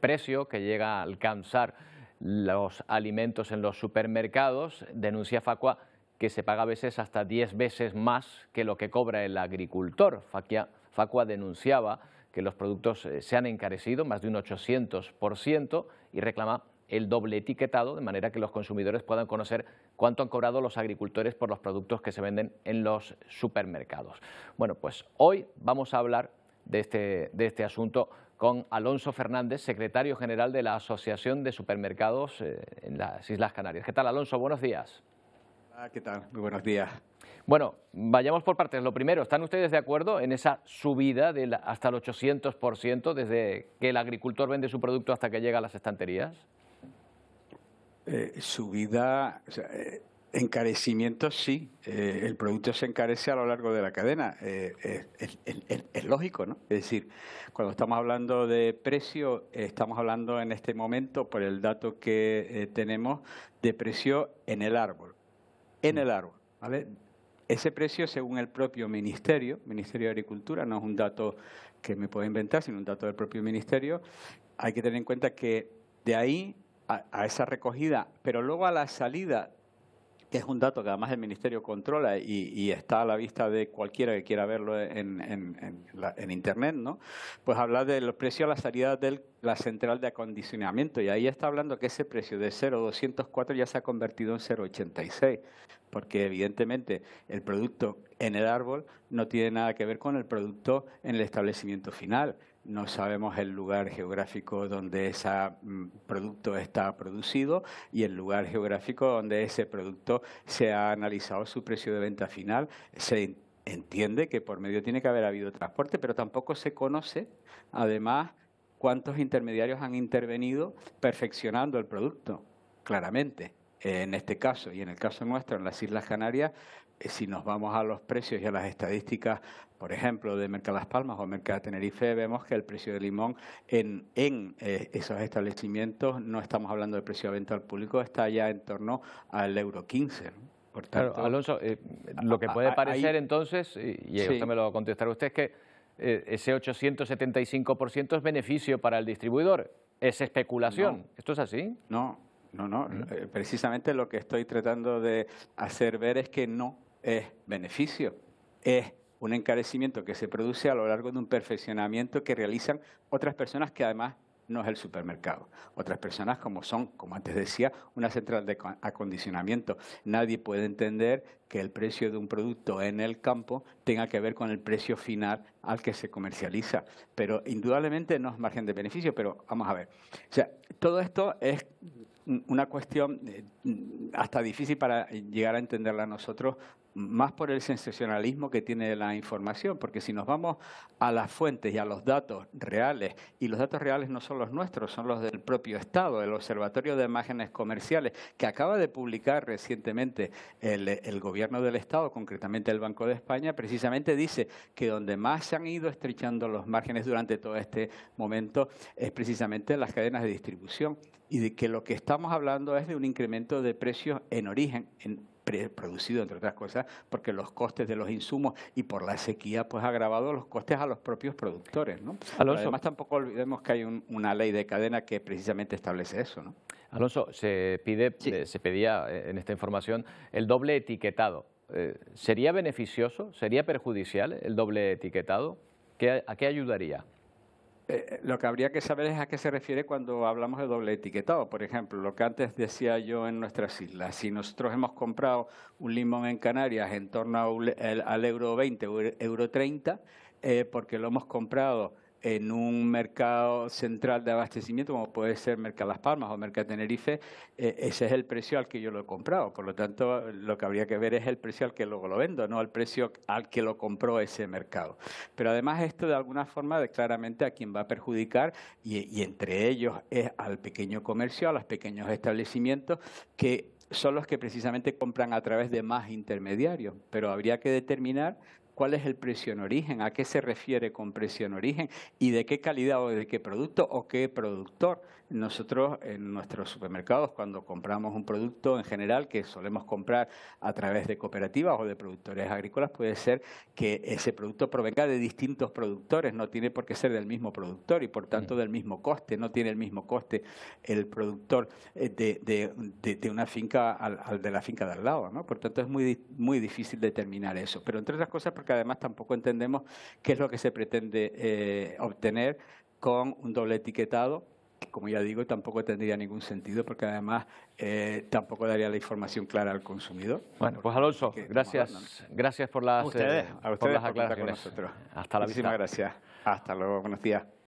precio que llega a alcanzar los alimentos en los supermercados, denuncia Facua que se paga a veces hasta 10 veces más que lo que cobra el agricultor. Facua denunciaba que los productos se han encarecido más de un 800% y reclama el doble etiquetado, de manera que los consumidores puedan conocer cuánto han cobrado los agricultores por los productos que se venden en los supermercados. Bueno, pues hoy vamos a hablar de este asunto con Alonso Fernández, secretario general de la Asociación de Supermercados en las Islas Canarias. ¿Qué tal, Alonso? Buenos días. ¿Qué tal? Muy buenos días. Bueno, vayamos por partes. Lo primero, ¿están ustedes de acuerdo en esa subida hasta el 800% desde que el agricultor vende su producto hasta que llega a las estanterías? Subida, o sea, encarecimiento sí, el producto se encarece a lo largo de la cadena, es lógico, ¿no? Es decir, cuando estamos hablando de precio, estamos hablando en este momento, por el dato que tenemos, de precio en el árbol, ¿vale? Ese precio, según el propio Ministerio de Agricultura, no es un dato que me puedo inventar, sino un dato del propio Ministerio, hay que tener en cuenta que de ahí a esa recogida, pero luego a la salida, que es un dato que además el Ministerio controla y está a la vista de cualquiera que quiera verlo en Internet, ¿no? Pues habla de los precios a la salida de la central de acondicionamiento, y ahí está hablando que ese precio de 0,204 ya se ha convertido en 0,86, porque evidentemente el producto en el árbol no tiene nada que ver con el producto en el establecimiento final. No sabemos el lugar geográfico donde ese producto está producido y el lugar geográfico donde ese producto se ha analizado su precio de venta final. Se entiende que por medio tiene que haber habido transporte, pero tampoco se conoce, además, cuántos intermediarios han intervenido perfeccionando el producto, claramente. En este caso y en el caso nuestro, en las Islas Canarias, si nos vamos a los precios y a las estadísticas, por ejemplo, de Mercado Las Palmas o Mercado Tenerife, vemos que el precio del limón en esos establecimientos, no estamos hablando de precio de venta al público, está ya en torno al euro 15, ¿no? Por tanto, claro, Alonso, lo que puede parecer entonces, y sí. usted me lo contestará usted, es que ese 875% es beneficio para el distribuidor, es especulación. No. ¿Esto es así? No. Precisamente lo que estoy tratando de hacer ver es que no es beneficio, es un encarecimiento que se produce a lo largo de un perfeccionamiento que realizan otras personas que además no es el supermercado. Otras personas como son, como antes decía, una central de acondicionamiento. Nadie puede entender que el precio de un producto en el campo tenga que ver con el precio final al que se comercializa. Pero indudablemente no es margen de beneficio, pero vamos a ver. O sea, todo esto es una cuestión hasta difícil para llegar a entenderla nosotros, más por el sensacionalismo que tiene la información, porque si nos vamos a las fuentes y a los datos reales, y los datos reales no son los nuestros, son los del propio Estado, el Observatorio de Imágenes Comerciales, que acaba de publicar recientemente el Gobierno del Estado, concretamente el Banco de España, precisamente dice que donde más se han ido estrechando los márgenes durante todo este momento es precisamente en las cadenas de distribución, y de que lo que estamos hablando es de un incremento de precios en origen, producido, entre otras cosas, porque los costes de los insumos y por la sequía pues ha agravado los costes a los propios productores, ¿no? Pero además tampoco olvidemos que hay una ley de cadena que precisamente establece eso, ¿no? Alonso, se pedía en esta información el doble etiquetado. ¿Sería beneficioso, sería perjudicial el doble etiquetado? ¿A qué ayudaría? Lo que habría que saber es a qué se refiere cuando hablamos de doble etiquetado. Por ejemplo, lo que antes decía yo en nuestras islas, si nosotros hemos comprado un limón en Canarias en torno al euro 20 o euro 30, porque lo hemos comprado en un mercado central de abastecimiento, como puede ser Mercado Las Palmas o Mercado Tenerife, ese es el precio al que yo lo he comprado. Por lo tanto, lo que habría que ver es el precio al que luego lo vendo, no el precio al que lo compró ese mercado. Pero además esto de alguna forma claramente a quien va a perjudicar, y entre ellos es al pequeño comercio, a los pequeños establecimientos, que son los que precisamente compran a través de más intermediarios. Pero habría que determinar cuál es el precio en origen, a qué se refiere con precio en origen y de qué calidad o de qué producto o qué productor. Nosotros en nuestros supermercados, cuando compramos un producto en general que solemos comprar a través de cooperativas o de productores agrícolas, puede ser que ese producto provenga de distintos productores, no tiene por qué ser del mismo productor y por tanto del mismo coste, no tiene el mismo coste el productor de una finca al de la finca de al lado, ¿no? Por tanto es muy difícil determinar eso, pero entre otras cosas porque además tampoco entendemos qué es lo que se pretende obtener con un doble etiquetado, que como ya digo tampoco tendría ningún sentido porque además tampoco daría la información clara al consumidor. Bueno, pues Alonso, gracias por las a ustedes por aclaraciones. contar con nosotros. Hasta la vista. Muchísimas gracias. Hasta luego, buenos días.